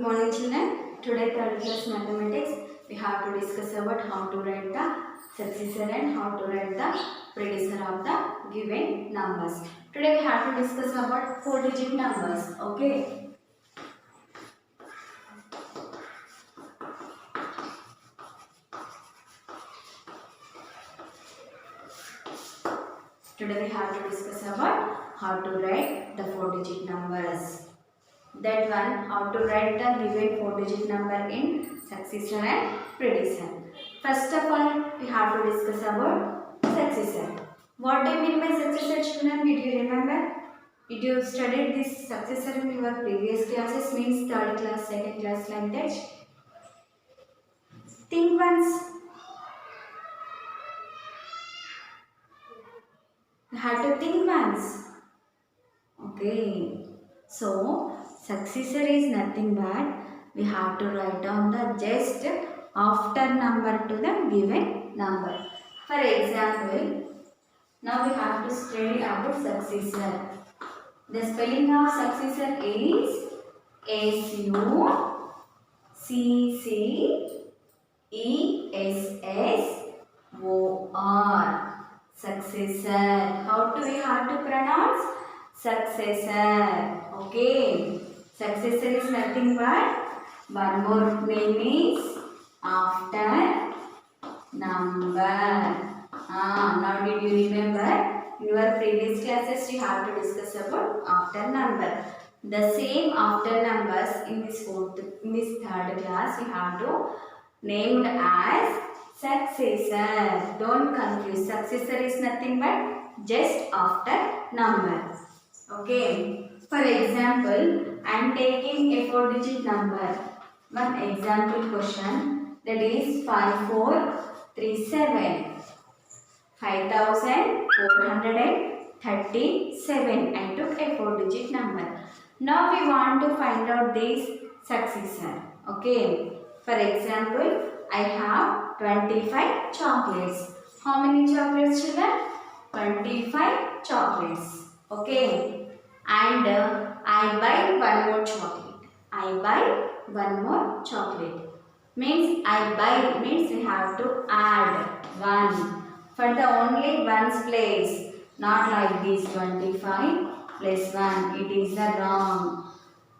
morning children. Today third class mathematics we have to discuss about how to write the successor and how to write the predecessor of the given numbers. Today we have to discuss about 4-digit numbers. Okay. Today we have to discuss about how to write the 4-digit numbers. That one, how to write the given 4-digit number in successor and predecessor. First of all, we have to discuss about successor. What do you mean by successor, children? Did you remember? Did you studied this successor in your previous classes? Means third class, second class, like that. Think once. You have to think once. Okay. So, successor is nothing but we have to write down the just after number to the given number. For example, now we have to study about successor. The spelling of successor is SUCCESSOR. Successor. How do we have to pronounce? Successor. Okay. Successor is nothing but one more name is after number. Now did you remember? In your previous classes you have to discuss about after number. The same after numbers in this third class we have to named as successor. Don't confuse. Successor is nothing but just after number. Okay. For example, I am taking a 4-digit number. One example question, that is 5437. 5437. I took a 4-digit number. Now we want to find out this successor. Okay. For example, I have 25 chocolates. How many chocolates, children? 25 chocolates. Okay. And I buy one more chocolate. I buy one more chocolate. Means I buy means we have to add 1. For the only ones place. Not like this 25 plus 1. It is the wrong.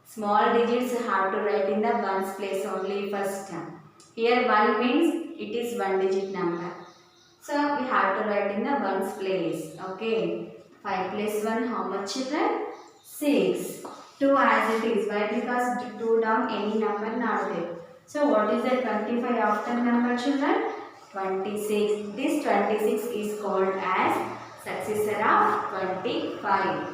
Small digits you have to write in the ones place only first. Here 1 means it is 1-digit number. So we have to write in the ones place. Okay. 5 plus 1 how much, children? 6. 2 as it is. Why? Because 2 down any number not there. So what is the 25 after number, children? 26. This 26 is called as successor of 25.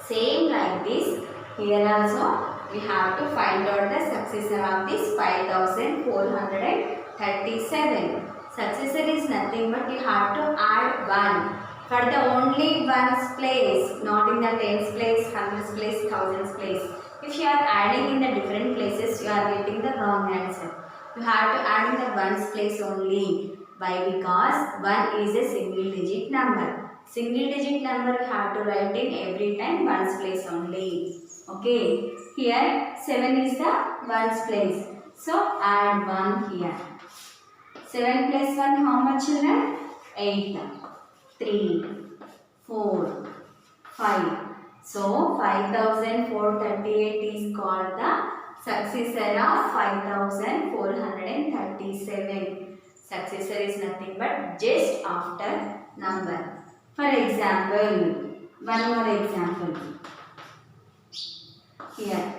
Same like this. Here also we have to find out the successor of this 5437. Successor is nothing but you have to add 1. For the only ones place, not in the tens place, hundreds place, thousands place. If you are adding in the different places, you are getting the wrong answer. You have to add in the ones place only. Why? Because 1 is a single digit number. Single digit number you have to write in every time ones place only. Okay. Here 7 is the ones place. So add 1 here. 7 plus 1 how much, children? 8. 3, 4, 5. So 5438 is called the successor of 5437. Successor is nothing but just after number. For example, one more example. Here,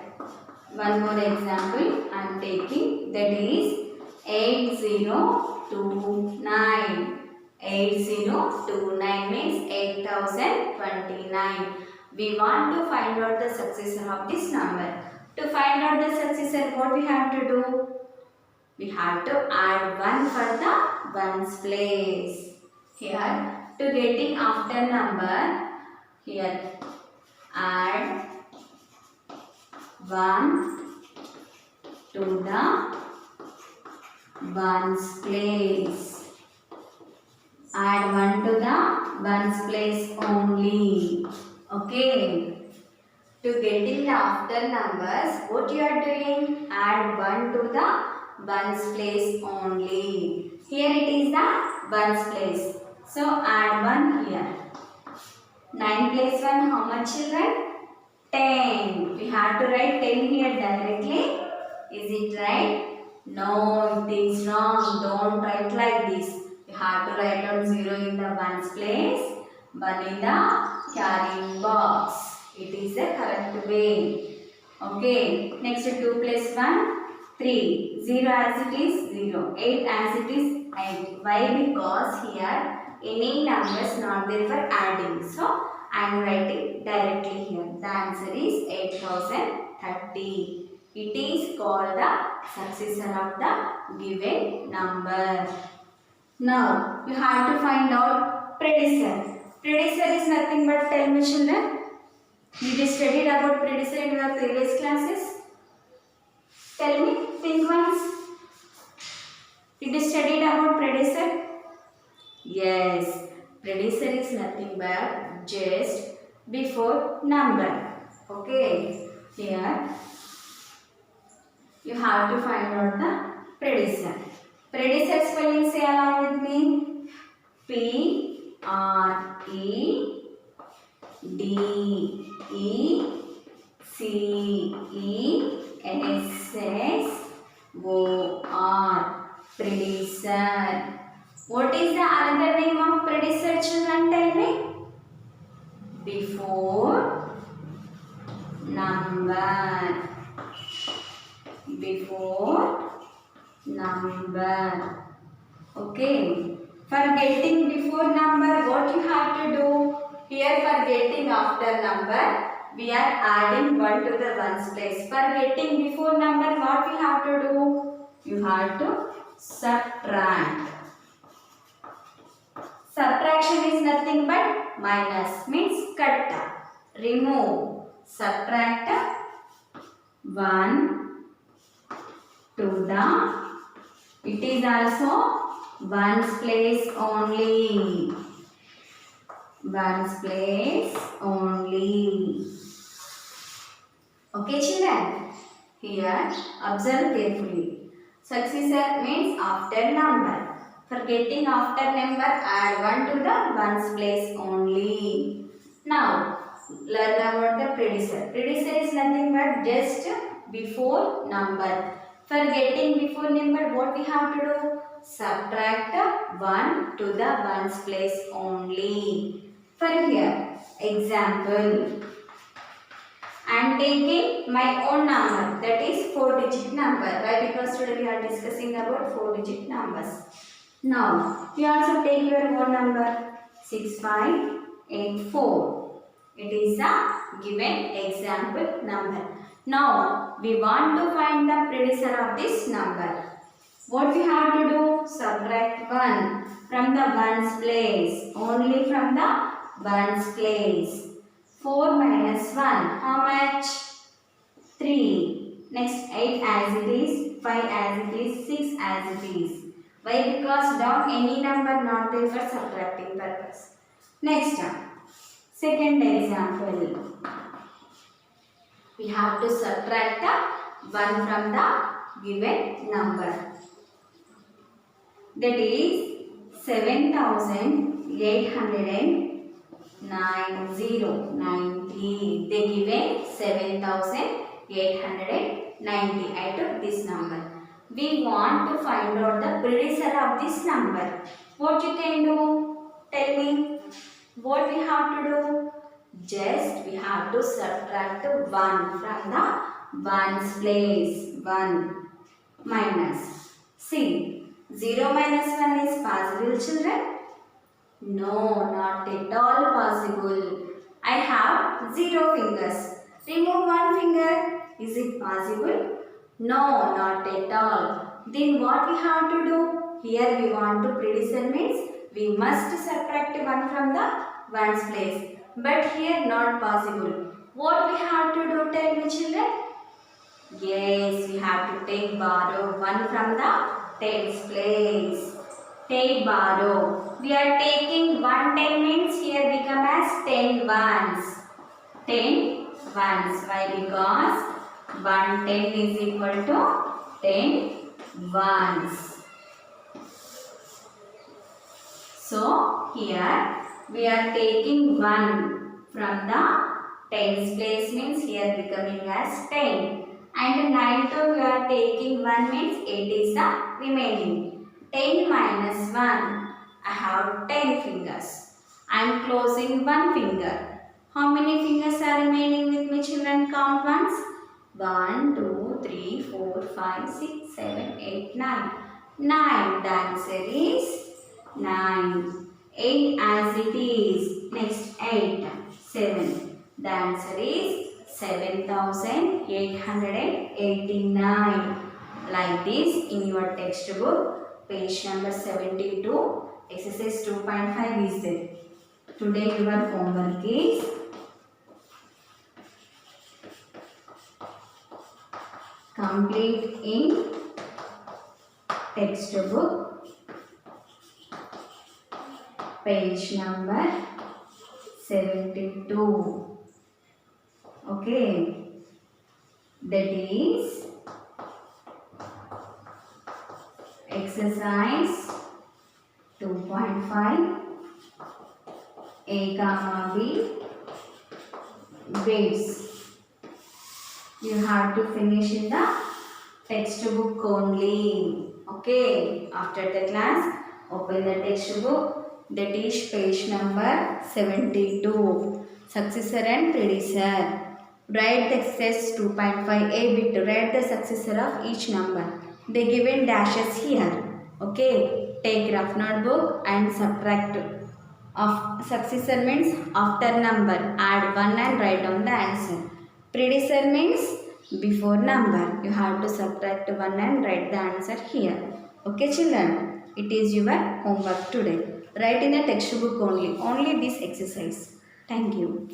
one more example I am taking, that is 8029. 8029 means 8029. We want to find out the successor of this number. To find out the successor, what we have to do? We have to add 1 for the ones place. Here, to getting after number, here add 1 to the ones place. Add 1 to the ones place only. Okay. To getting the after numbers, what you are doing? Add 1 to the ones place only. Here it is the ones place. So add 1 here. 9 plus 1, how much children? 10. We have to write 10 here directly. Is it right? No, it is wrong. Don't write like this. You have to write down 0 in the ones place, 1 in the carrying box. It is the correct way. Okay. Next 2 plus 1, 3. 0 as it is 0. 8 as it is 8. Why? Because here any numbers not there for adding. So I am writing directly here. The answer is 8030. It is called the successor of the given number. Now you have to find out predecessor. Predecessor is nothing but, tell me children. Did you studied about predecessor in your previous classes? Tell me, think once. Did you studied about predecessor? Yes, predecessor is nothing but just before number. Okay, here you have to find out the predecessor. Predecessor spelling, say along with me. P R E D E C E S S O R. Predecessor. What is the another name of predecessor, children? Tell me. Before number. Before number. Okay. For getting before number, what you have to do? Here for getting after number, we are adding 1 to the ones place. For getting before number, what we have to do? You have to subtract. Subtraction is nothing but minus, means cut, remove. Subtract 1 to the, it is also ones place only. Ones place only. Okay children, here observe carefully. Successor means after number. For getting after number, add 1 to the ones place only. Now learn about the predecessor. Predecessor is nothing but just before number. For getting before number, what we have to do? Subtract 1 to the ones place only. For here, example, I am taking my own number, that is 4-digit number. Why? Because today we are discussing about 4-digit numbers. Now, you also take your own number 6584. It is a given example number. Now, we want to find the predecessor of this number. What we have to do? Subtract 1 from the ones place. Only from the ones place. 4 minus 1. How much? 3. Next 8 as it is. 5 as it is. 6 as it is. Why? Because down any number not there for subtracting purpose. Next, second example. We have to subtract 1 from the given number. That is 7,890. They given 7,890. I took this number. We want to find out the predecessor of this number. What you can do? Tell me. What we have to do? Just we have to subtract 1 from the ones place. 1 minus. See. 0 minus 1 is possible, children? No, not at all possible. I have 0 fingers. Remove 1 finger. Is it possible? No, not at all. Then what we have to do? Here we want to predecessor means we must subtract 1 from the ones place. But here not possible. What we have to do? Tell me children. Yes, we have to take borrow 1 from the tens place. Take borrow. We are taking 1 10 means here become as 10 ones. 10 ones. Why? Because 110 is equal to 10 ones. So here we are taking 1 from the tens place, means here becoming as 10. And 9 to we are taking 1 means 8 is the remaining. 10 minus 1. I have 10 fingers. I am closing 1 finger. How many fingers are remaining with me, children? Count once. 1, 2, 3, 4, 5, 6, 7, 8, 9. 9. The answer is 9. 8 as it is. Next 8. 7. The answer is 7,889. Like this in your textbook, page number 72, exercise 2.5 is there. Today your homework is complete in textbook, page number 72. Okay, that is exercise 2.5 A comma B weights. You have to finish in the textbook only. Okay, after the class, open the textbook, that is page number 72. Successor and predecessor. Write the exercise 2.5a bit. Write the successor of each number. They given dashes here. Okay. Take rough notebook and subtract. Of successor means after number. Add 1 and write down the answer. Predecessor means before number. You have to subtract 1 and write the answer here. Okay, children. It is your homework today. Write in the textbook only. Only this exercise. Thank you.